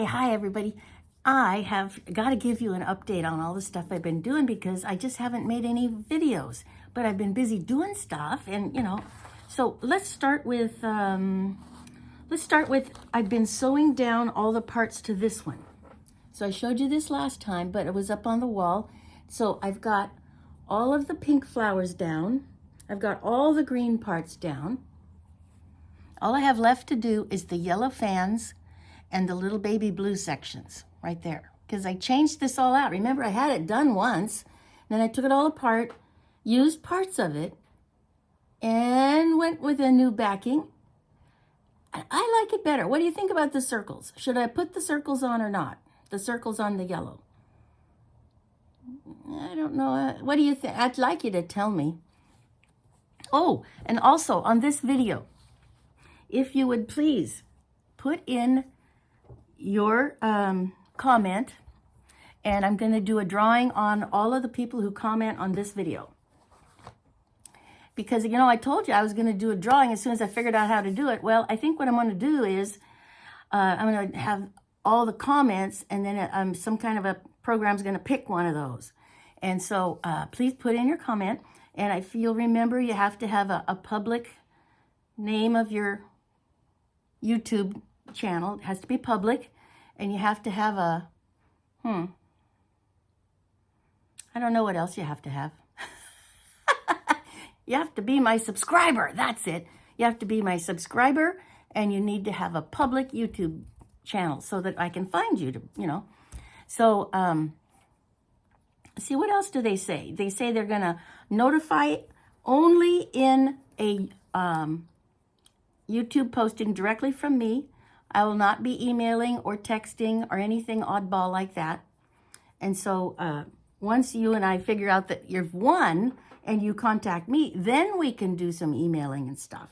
Hi everybody. I have got to give you an update on all the stuff I've been doing because I just haven't made any videos, but I've been busy doing stuff and so let's start with I've been sewing down all the parts to this one. So I showed you this last time, but it was up on the wall. So I've got all of the pink flowers down. I've got all the green parts down. All I have left to do is the yellow fans and the little baby blue sections right there, because I changed this all out. Remember, I had it done once, then I took it all apart, used parts of it, and went with a new backing. I like it better. What do you think about the circles? Should I put the circles on or not? The circles on the yellow. I don't know. What do you think? I'd like you to tell me. Oh, and also on this video, if you would please put in your comment, and I'm going to do a drawing on all of the people who comment on this video. Because, I told you I was going to do a drawing as soon as I figured out how to do it. Well, I think what I'm going to do is I'm going to have all the comments, and then some kind of a program's going to pick one of those. And so please put in your comment. And if you'll remember, you have to have a public name of your YouTube channel. It has to be public. And you have to have a, I don't know what else you have to have. You have to be my subscriber. That's it. You have to be my subscriber, and you need to have a public YouTube channel so that I can find you, So, see, what else do they say? They say they're going to notify only in a YouTube posting directly from me. I will not be emailing or texting or anything oddball like that. And so once you and I figure out that you've won and you contact me, then we can do some emailing and stuff.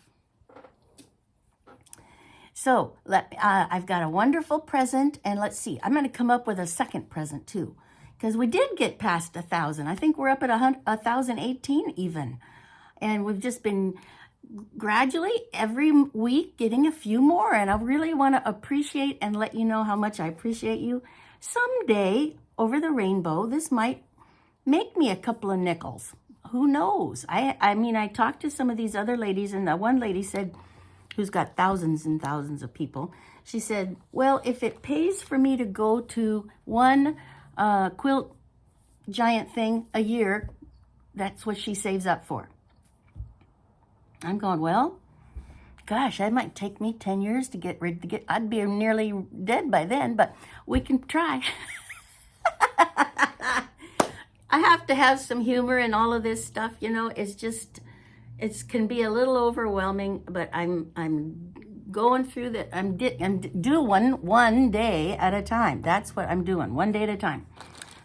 So I've got a wonderful present, and let's see. I'm going to come up with a second present too, because we did get past 1,000. I think we're up at 1,018 even. And we've just been gradually every week getting a few more, and I really want to appreciate and let you know how much I appreciate you. Someday over the rainbow, this might make me a couple of nickels. Who knows? I mean, I talked to some of these other ladies, and the one lady said, who's got thousands and thousands of people, she said, well, if it pays for me to go to one quilt giant thing a year, that's what she saves up for. I'm going, well, gosh, it might take me 10 years to get ready to get, I'd be nearly dead by then, but we can try. I have to have some humor in all of this stuff, it's just, it can be a little overwhelming, but I'm going through that. I'm doing one day at a time. That's what I'm doing, one day at a time.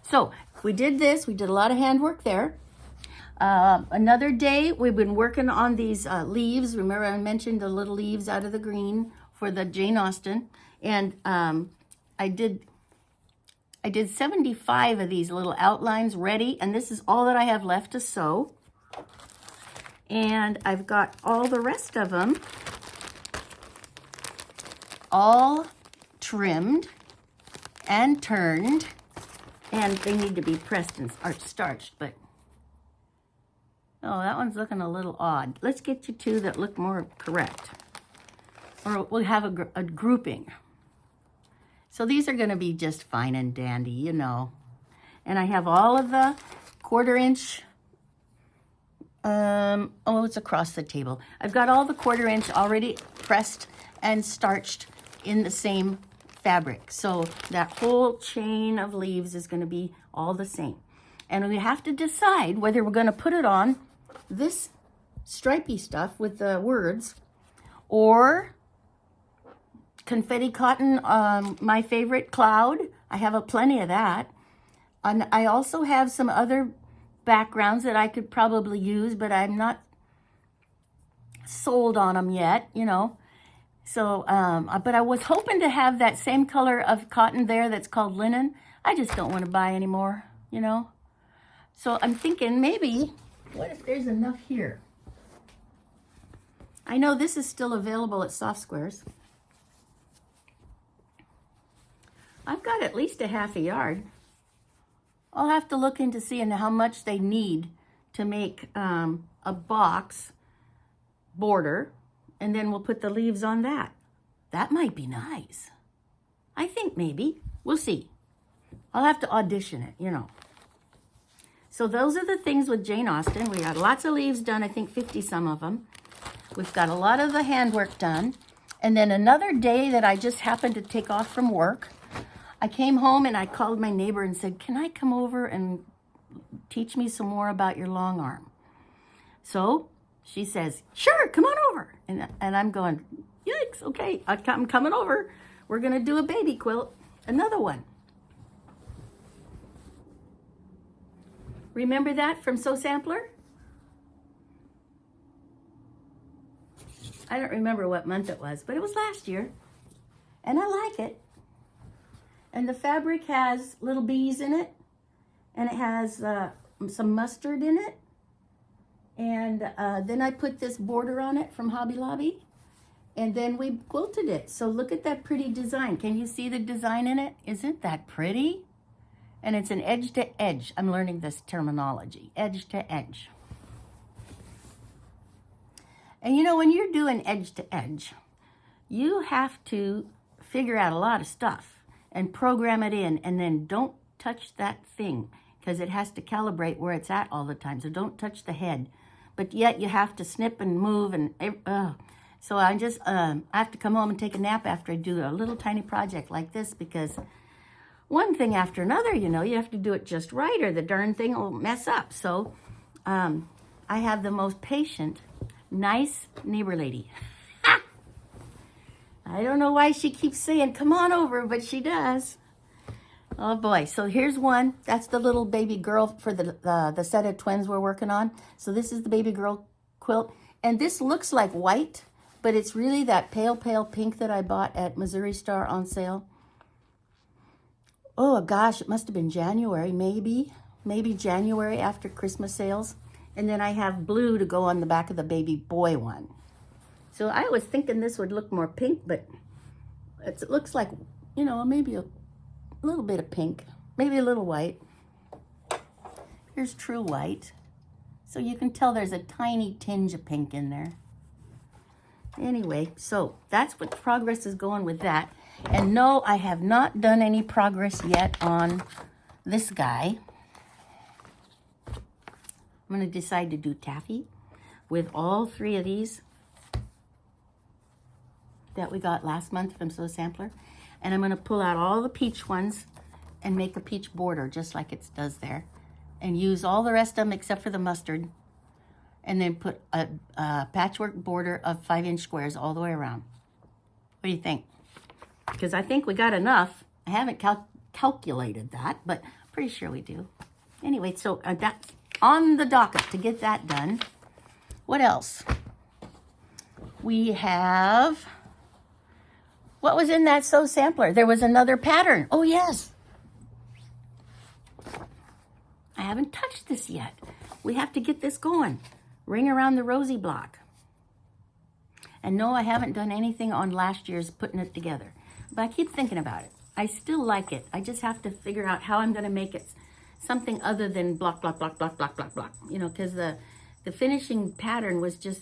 So we did this, we did a lot of handwork there. Another day, we've been working on these leaves. Remember, I mentioned the little leaves out of the green for the Jane Austen. And I did 75 of these little outlines ready. And this is all that I have left to sew. And I've got all the rest of them all trimmed and turned. And they need to be pressed and starched, but oh, that one's looking a little odd. Let's get you two that look more correct. Or we'll have a grouping. So these are going to be just fine and dandy, And I have all of the 1/4 inch. Oh, it's across the table. I've got all the 1/4 inch already pressed and starched in the same fabric. So that whole chain of leaves is going to be all the same. And we have to decide whether we're going to put it on this stripy stuff with the words, or confetti cotton, my favorite, cloud. I have plenty of that. And I also have some other backgrounds that I could probably use, but I'm not sold on them yet, So, but I was hoping to have that same color of cotton there that's called linen. I just don't want to buy anymore, So I'm thinking maybe, what if there's enough here? I know this is still available at Soft Squares. I've got at least a half a yard. I'll have to look into seeing how much they need to make a box border, and then we'll put the leaves on that. That might be nice. I think maybe. We'll see. I'll have to audition it, you know. So those are the things with Jane Austen. We got lots of leaves done, I think 50 some of them. We've got a lot of the handwork done. And then another day that I just happened to take off from work, I came home and I called my neighbor and said, can I come over and teach me some more about your long arm? So she says, sure, come on over. And I'm going, yikes, okay, I'm coming over. We're gonna do a baby quilt, another one. Remember that from Sew Sampler? I don't remember what month it was, but it was last year. And I like it. And the fabric has little bees in it. And it has some mustard in it. And then I put this border on it from Hobby Lobby. And then we quilted it. So look at that pretty design. Can you see the design in it? Isn't that pretty? And it's an edge to edge. I'm learning this terminology, edge to edge. And you know, when you're doing edge to edge, you have to figure out a lot of stuff and program it in, and then don't touch that thing because it has to calibrate where it's at all the time. So don't touch the head, but yet you have to snip and move and so I just I have to come home and take a nap after I do a little tiny project like this, because one thing after another, you know, you have to do it just right or the darn thing will mess up. So I have the most patient, nice neighbor lady. I don't know why she keeps saying, come on over, but she does. Oh boy, so here's one. That's the little baby girl for the set of twins we're working on. So this is the baby girl quilt. And this looks like white, but it's really that pale, pale pink that I bought at Missouri Star on sale. Oh gosh, it must have been January, maybe January after Christmas sales. And then I have blue to go on the back of the baby boy one. So I was thinking this would look more pink, but it looks like, you know, maybe a little bit of pink, maybe a little white. Here's true white. So you can tell there's a tiny tinge of pink in there. Anyway, so that's what progress is going with that. And no, I have not done any progress yet on this guy. I'm going to decide to do taffy with all three of these that we got last month from Sew Sampler. And I'm going to pull out all the peach ones and make a peach border just like it does there. And use all the rest of them except for the mustard. And then put a patchwork border of 5-inch squares all the way around. What do you think? Because I think we got enough. I haven't calculated that, but pretty sure we do. Anyway, so that's on the docket to get that done. What else? We have, what was in that Sew Sampler? There was another pattern. Oh, yes. I haven't touched this yet. We have to get this going. Ring around the rosy block. And no, I haven't done anything on last year's putting it together. But I keep thinking about it. I still like it. I just have to figure out how I'm going to make it something other than block, block, block, block, block, block, block. You know, because the finishing pattern was just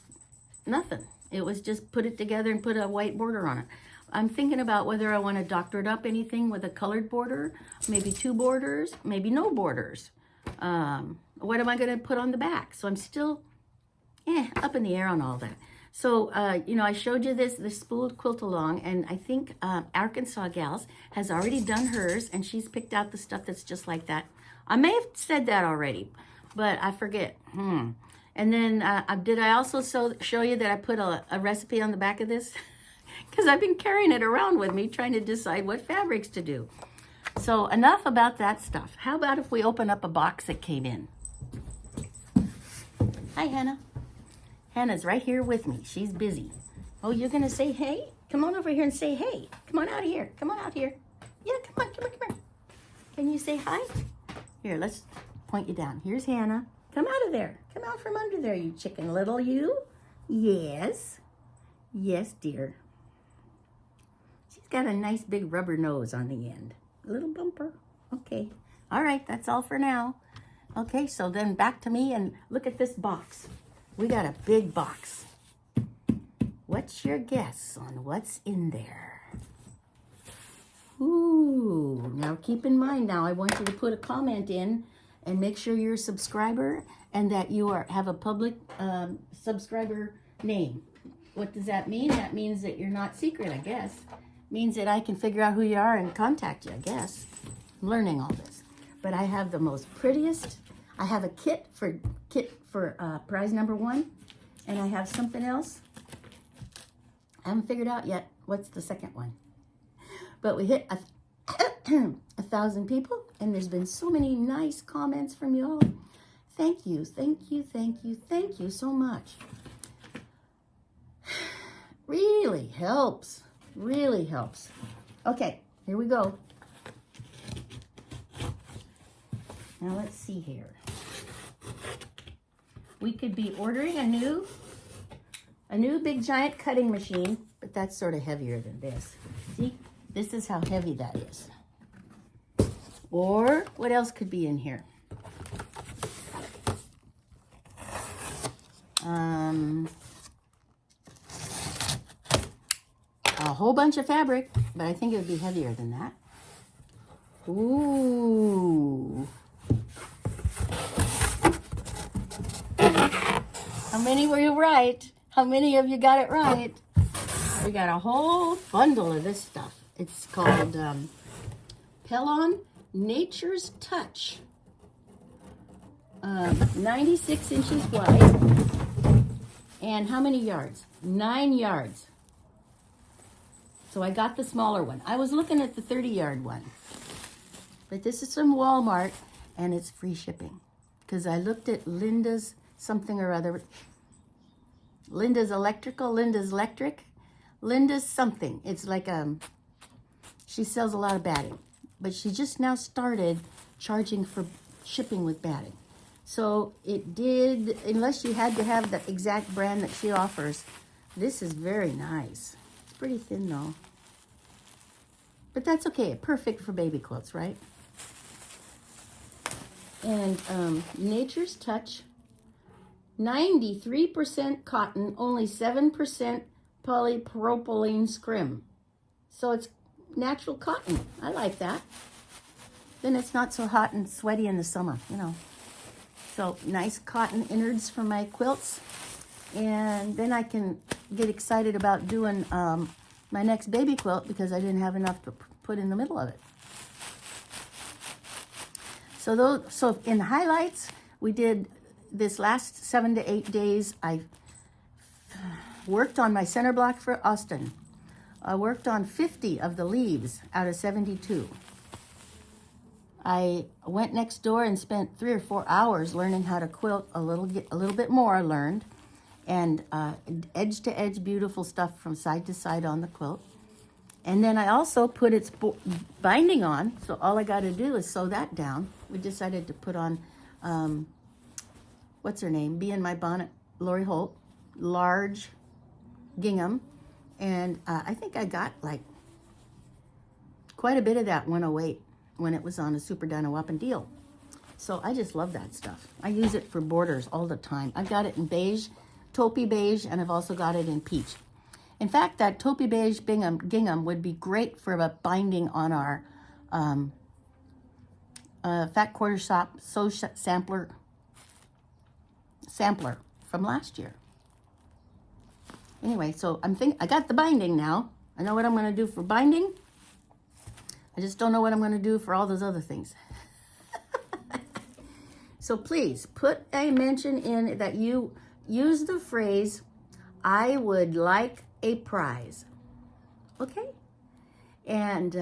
nothing. It was just put it together and put a white border on it. I'm thinking about whether I want to doctor it up anything with a colored border, maybe 2 borders, maybe no borders. What am I going to put on the back? So I'm still up in the air on all that. So, you know, I showed you this spooled quilt along, and I think Arkansas Gals has already done hers, and she's picked out the stuff that's just like that. I may have said that already, but I forget. And then did I also show you that I put a recipe on the back of this? Because I've been carrying it around with me trying to decide what fabrics to do. So enough about that stuff. How about if we open up a box that came in? Hi, Hannah. Hannah's right here with me. She's busy. Oh, you're going to say hey? Come on over here and say hey. Come on out here. Come on out here. Yeah, come on, come on, come on. Can you say hi? Here, let's point you down. Here's Hannah. Come out of there. Come out from under there, you chicken little you. Yes. Yes, dear. She's got a nice big rubber nose on the end. little bumper. Okay. All right, that's all for now. Okay, so then back to me, and look at this box. We got a big box. What's your guess on what's in there? Ooh, now keep in mind now, I want you to put a comment in and make sure you're a subscriber and that you have a public subscriber name. What does that mean? That means that you're not secret, I guess. Means that I can figure out who you are and contact you, I guess. I'm learning all this. But I have the most prettiest. I have a kit for prize number 1. And I have something else. I haven't figured out yet what's the second one. But we hit 1,000 people, and there's been so many nice comments from you all. Thank you, thank you, thank you, thank you so much. Really helps. Really helps. Okay, here we go. Now let's see here. We could be ordering a new big giant cutting machine, but that's sort of heavier than this. See, this is how heavy that is. Or what else could be in here? A whole bunch of fabric, but I think it would be heavier than that. Ooh. How many were you right? How many of you got it right? We got a whole bundle of this stuff. It's called Pelon Nature's Touch. 96 inches wide. And how many yards? 9 yards. So I got the smaller one. I was looking at the 30-yard one. But this is from Walmart, and it's free shipping. Because I looked at Linda's something or other. Linda's Electrical, Linda's Electric, Linda's something. It's like, she sells a lot of batting. But she just now started charging for shipping with batting. So it did, unless you had to have the exact brand that she offers, this is very nice. It's pretty thin though. But that's okay, perfect for baby quilts, right? And Nature's Touch, 93% cotton, only 7% polypropylene scrim. So it's natural cotton. I like that. Then it's not so hot and sweaty in the summer, you know. So nice cotton innards for my quilts. And then I can get excited about doing my next baby quilt because I didn't have enough to put in the middle of it. So in highlights, we did this last 7 to 8 days. I worked on my center block for Austin. I worked on 50 of the leaves out of 72. I went next door and spent 3 or 4 hours learning how to quilt a little bit more. I learned, and edge to edge, beautiful stuff from side to side on the quilt. And then I also put its binding on, so all I got to do is sew that down. We decided to put on, what's her name? Bee in My Bonnet, Lori Holt, large gingham. And I think I got like quite a bit of that 108 when it was on a Super Dyno Whoppin' deal. So I just love that stuff. I use it for borders all the time. I've got it in beige, taupey beige, and I've also got it in peach. In fact, that taupey beige gingham would be great for a binding on our Fat Quarter Shop Sew Sampler from last year. Anyway, so I got the binding now. I know what I'm going to do for binding. I just don't know what I'm going to do for all those other things. So please put a mention in that you use the phrase, I would like a prize. Okay? And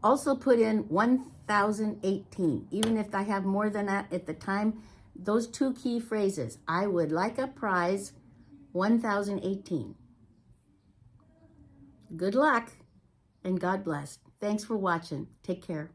also put in 1018. Even if I have more than that at the time, those 2 key phrases, I would like a prize, 1018. Good luck and God bless. Thanks for watching. Take care.